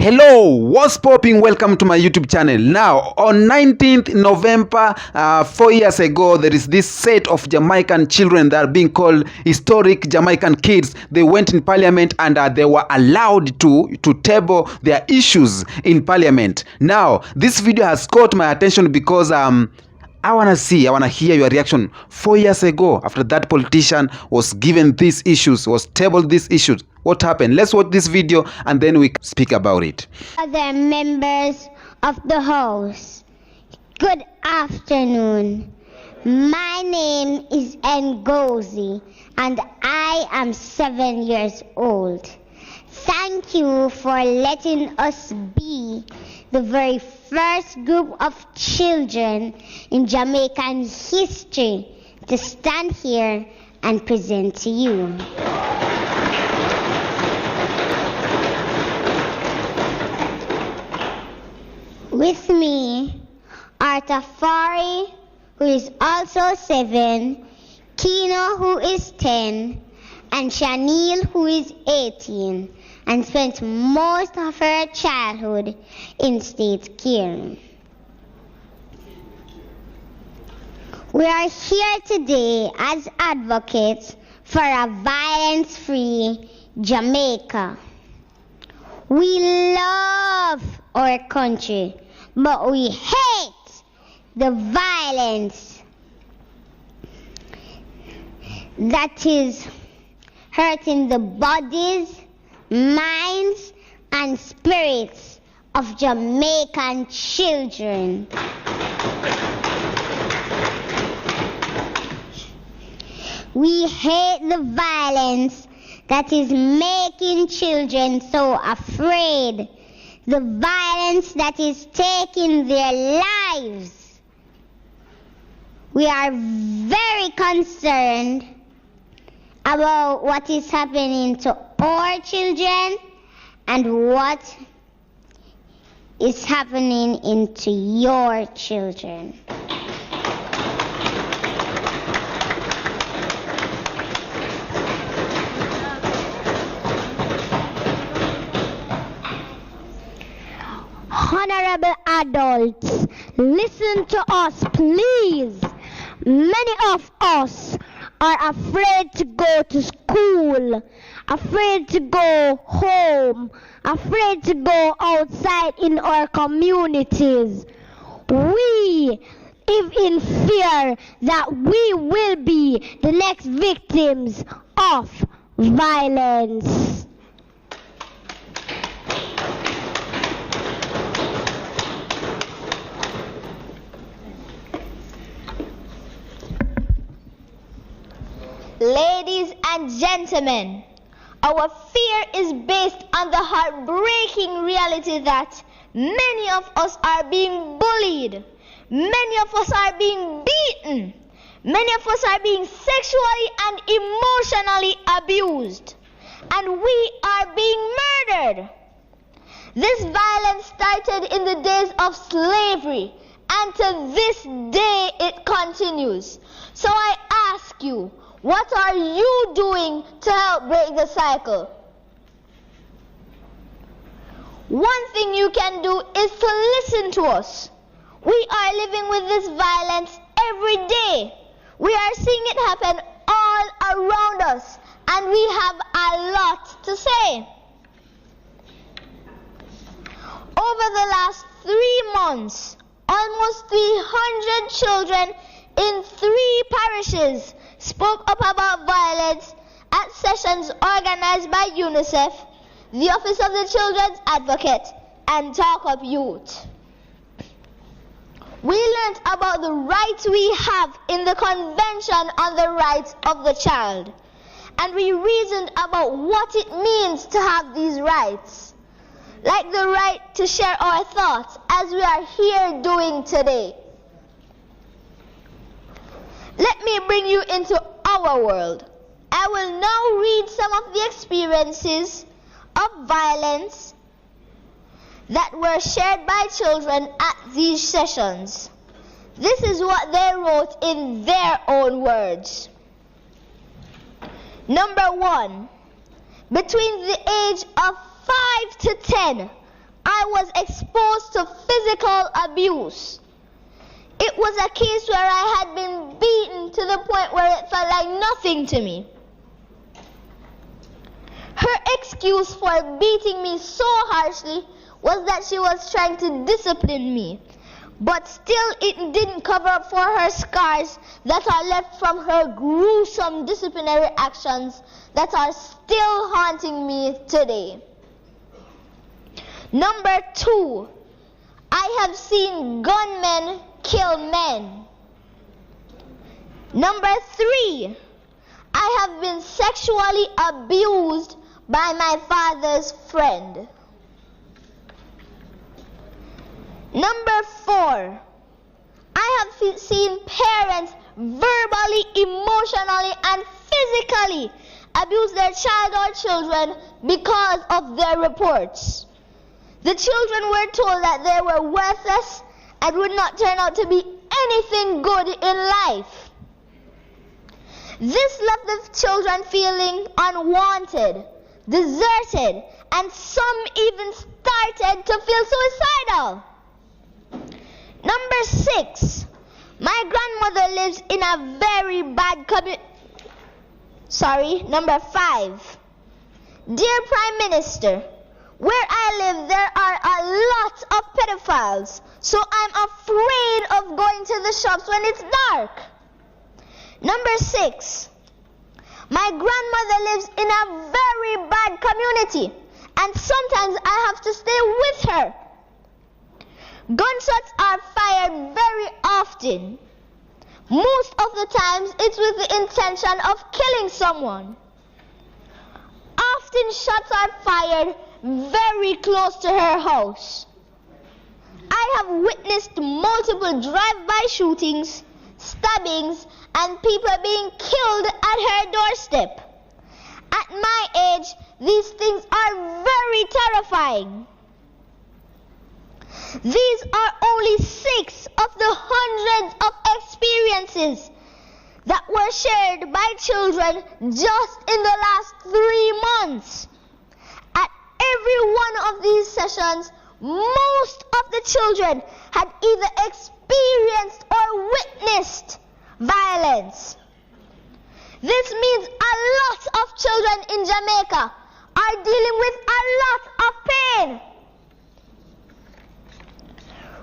Hello, what's popping? Welcome to my YouTube channel. Now, on 19th November, 4 years ago, there is this set of Jamaican children that are being called historic Jamaican kids. They went in parliament and they were allowed to table their issues in parliament. Now, this video has caught my attention because I want to hear your reaction. 4 years ago, after that politician was given these issues, was tabled these issues, what happened? Let's watch this video and then we speak about it. Other members of the House, good afternoon. My name is Ngozi and I am 7 years old. Thank you for letting us be the very first group of children in Jamaican history to stand here and present to you. With me are Tafari, who is also 7, Kino, who is 10, and Shanil, who is 18, and spent most of her childhood in state care. We are here today as advocates for a violence-free Jamaica. We love our country, but we hate the violence that is hurting the bodies, minds, and spirits of Jamaican children. We hate the violence that is making children so afraid, the violence that is taking their lives. We are very concerned about what is happening to our children and what is happening into your children. Honorable adults, listen to us, please. Many of us are afraid to go to school, afraid to go home, afraid to go outside in our communities. We live in fear that we will be the next victims of violence. Ladies and gentlemen, our fear is based on the heartbreaking reality that many of us are being bullied, many of us are being beaten, many of us are being sexually and emotionally abused, and we are being murdered. This violence started in the days of slavery, and to this day it continues. So I ask you, what are you doing to help break the cycle? One thing you can do is to listen to us. We are living with this violence every day. We are seeing it happen all around us, and we have a lot to say. Over the last 3 months, almost 300 children in 3 parishes spoke up about violence at sessions organized by UNICEF, the Office of the Children's Advocate, and Talk Up Youth. We learned about the rights we have in the Convention on the Rights of the Child, and we reasoned about what it means to have these rights, like the right to share our thoughts as we are here doing today. Let me bring you into our world. I will now read some of the experiences of violence that were shared by children at these sessions. This is what they wrote in their own words. Number 1, between the age of 5 to 10, I was exposed to physical abuse. It was a case where I had been beaten to the point where it felt like nothing to me. Her excuse for beating me so harshly was that she was trying to discipline me. But still, it didn't cover up for her scars that are left from her gruesome disciplinary actions that are still haunting me today. Number 2, I have seen gunmen kill men. Number 3, I have been sexually abused by my father's friend. Number 4, I have seen parents verbally, emotionally, and physically abuse their child or children because of their reports. The children were told that they were worthless and would not turn out to be anything good in life. This left the children feeling unwanted, deserted, and some even started to feel suicidal. Number 6, my grandmother lives in a very bad community. Number 5, dear Prime Minister, where I live there are a lot of pedophiles, so I'm afraid of going to the shops when it's dark. Number 6, my grandmother lives in a very bad community, and sometimes I have to stay with her. Gunshots are fired very often. Most of the times it's with the intention of killing someone. Often shots are fired very close to her house. I have witnessed multiple drive-by shootings, stabbings, and people being killed at her doorstep. At my age, these things are very terrifying. These are only 6 of the hundreds of experiences that were shared by children just in the last 3 months. At every one of these sessions, most of the children had either experienced or witnessed violence. This means a lot of children in Jamaica are dealing with a lot of pain.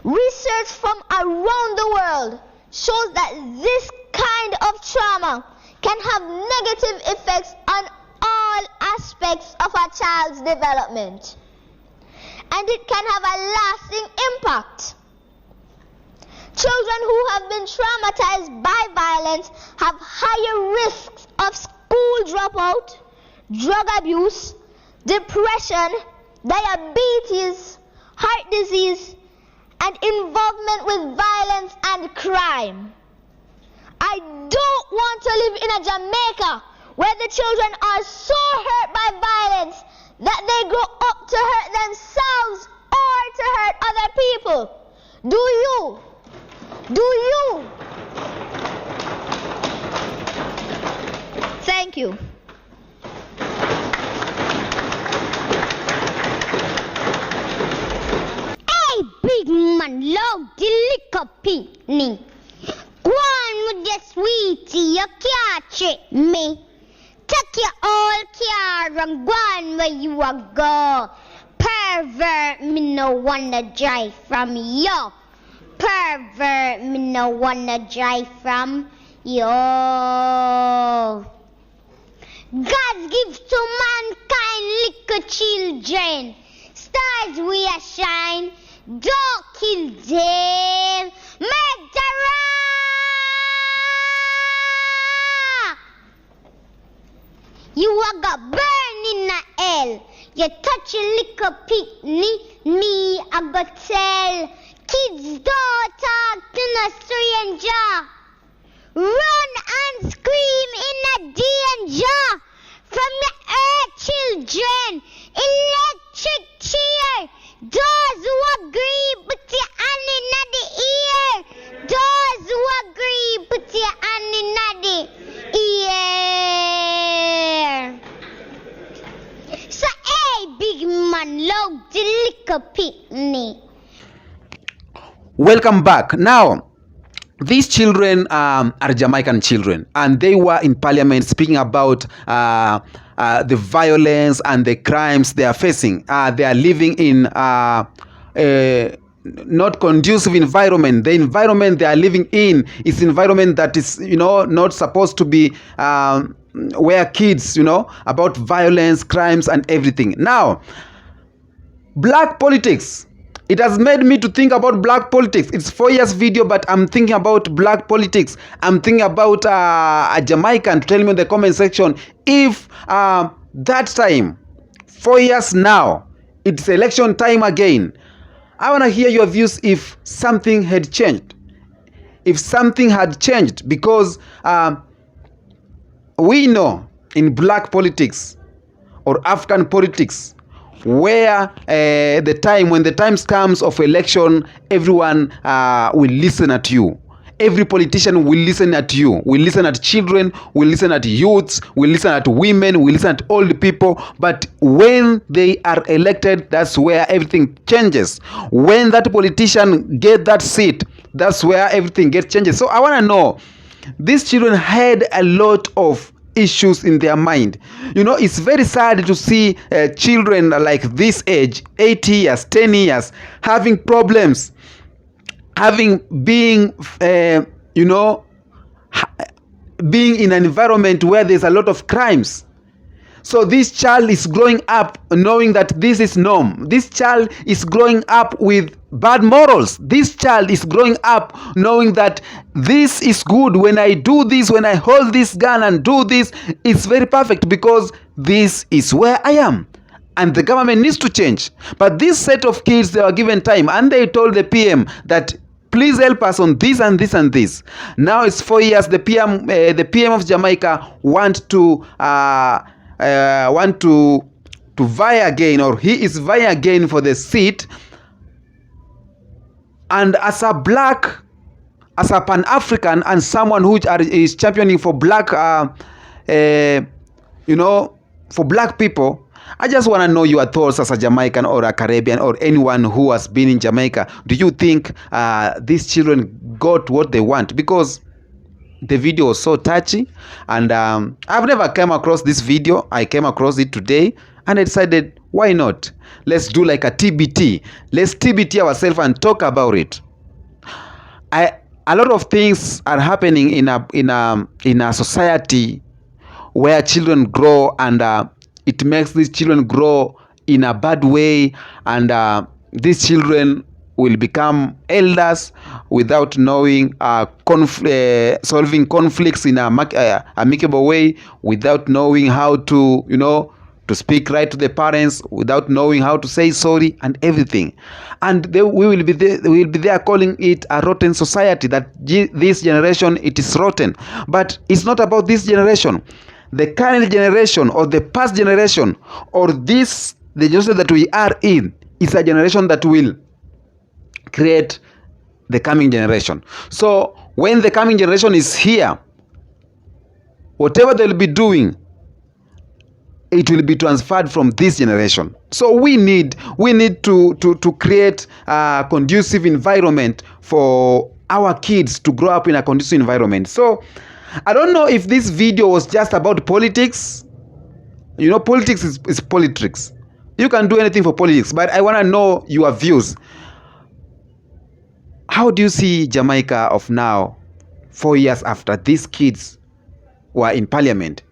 Research from around the world shows that this kind of trauma can have negative effects on all aspects of a child's development, and it can have a lasting impact. Children who have been traumatized by violence have higher risks of school dropout, drug abuse, depression, diabetes, heart disease, and involvement with violence and crime. I don't want to live in a Jamaica where the children are so hurt by violence that they grow up to hurt themselves or to hurt other people. Do you? Do you? Thank you. Hey, big man, love the liquor picnic. Go on with your sweetie, you can't trick me. Take your old car and go on where you are go. Pervert, me no wanna drive from you. Pervert, me no wanna drive from you. God gives to mankind little children. Stars we a shine, don't kill them. Murderer! You are got burn in the hell. You touch a little picnic, me I go tell. Kids don't talk to no stranger. Run and scream in a danger. From your earth children, electric chair. Those who agree, put your hand in the ear. Those who agree, put your hand in the ear. So hey, big man, love the liquor a picnic. Welcome back. Now, these children are Jamaican children, and they were in parliament speaking about the violence and the crimes they are facing. They are living in a not conducive environment. The environment they are living in is environment that is, not supposed to be where kids, about violence, crimes, and everything. Now, black politics. It has made me to think about black politics. It's 4 years video, but I'm thinking about black politics. I'm thinking about a Jamaican. Tell me in the comment section if that time, 4 years now, it's election time again. I want to hear your views if something had changed. If something had changed, because we know in black politics or African politics, where when the time comes of election, everyone will listen at you. Every politician will listen at you. Will listen at children, will listen at youths, will listen at women, will listen at old people. But when they are elected, that's where everything changes. When that politician get that seat, that's where everything gets changes. So I want to know, these children had a lot of issues in their mind. It's very sad to see children like this age, 8 years, 10 years, having problems, being in an environment where there's a lot of crimes. So this child is growing up knowing that this is norm. This child is growing up with bad morals. This child is growing up knowing that this is good. When I do this, when I hold this gun and do this, it's very perfect because this is where I am. And the government needs to change. But this set of kids, they were given time and they told the PM that please help us on this and this and this. Now it's 4 years. The PM of Jamaica want to vie again, or he is vying again for the seat. And as a Pan-African and someone who is championing for black, for black people, I just want to know your thoughts as a Jamaican or a Caribbean or anyone who has been in Jamaica. Do you think these children got what they want? Because the video was so touchy, and I've never come across this video. I came across it today, and I decided, why not? Let's do like a TBT. Let's TBT ourselves and talk about it. A lot of things are happening in a society where children grow, and it makes these children grow in a bad way, and these children will become elders without knowing solving conflicts in a amicable way, without knowing how to speak right to the parents, without knowing how to say sorry and everything. And we will be there calling it a rotten society, that this generation, it is rotten. But it's not about this generation. The current generation or the past generation or the generation that we are in is a generation that will create the coming generation. So when the coming generation is here, whatever they'll be doing, it will be transferred from this generation. So we need to create a conducive environment for our kids to grow up in a conducive environment. So I don't know if this video was just about politics. Politics is politics. You can do anything for politics, but I want to know your views. How do you see Jamaica of now, 4 years after these kids were in parliament?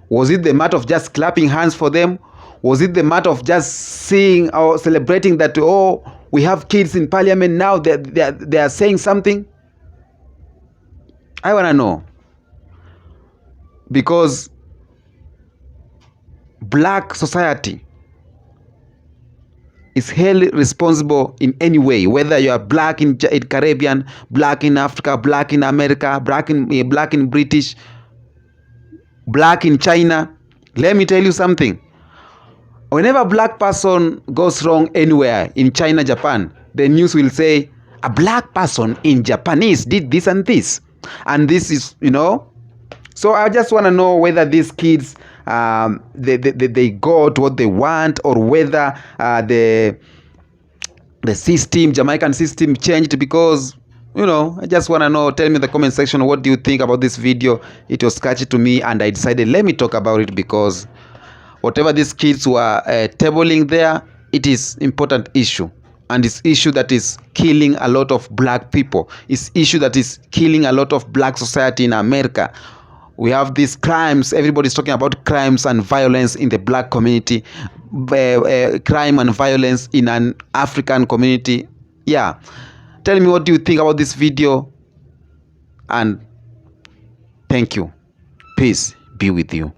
Was it the matter of just clapping hands for them? Was it the matter of just seeing or celebrating that, oh, we have kids in parliament now, they are saying something? I want to know. Because black society is held responsible in any way, whether you are black in Caribbean, black in Africa, black in America, black in British, black in China. Let me tell you something. Whenever a black person goes wrong anywhere in China, Japan, the news will say a black person in Japanese did this and this. And this is, So I just want to know whether these kids, they got what they want, or whether the system, Jamaican system changed? Because, you know, I just want to know. Tell me in the comment section, what do you think about this video? It was catchy to me, and I decided, let me talk about it, because whatever these kids were tabling there, it is important issue. And it's issue that is killing a lot of black people. It's issue that is killing a lot of black society in America. We have these crimes. Everybody's talking about crimes and violence in the black community, crime and violence in an African community. Yeah. Tell me, what do you think about this video? And thank you. Peace be with you.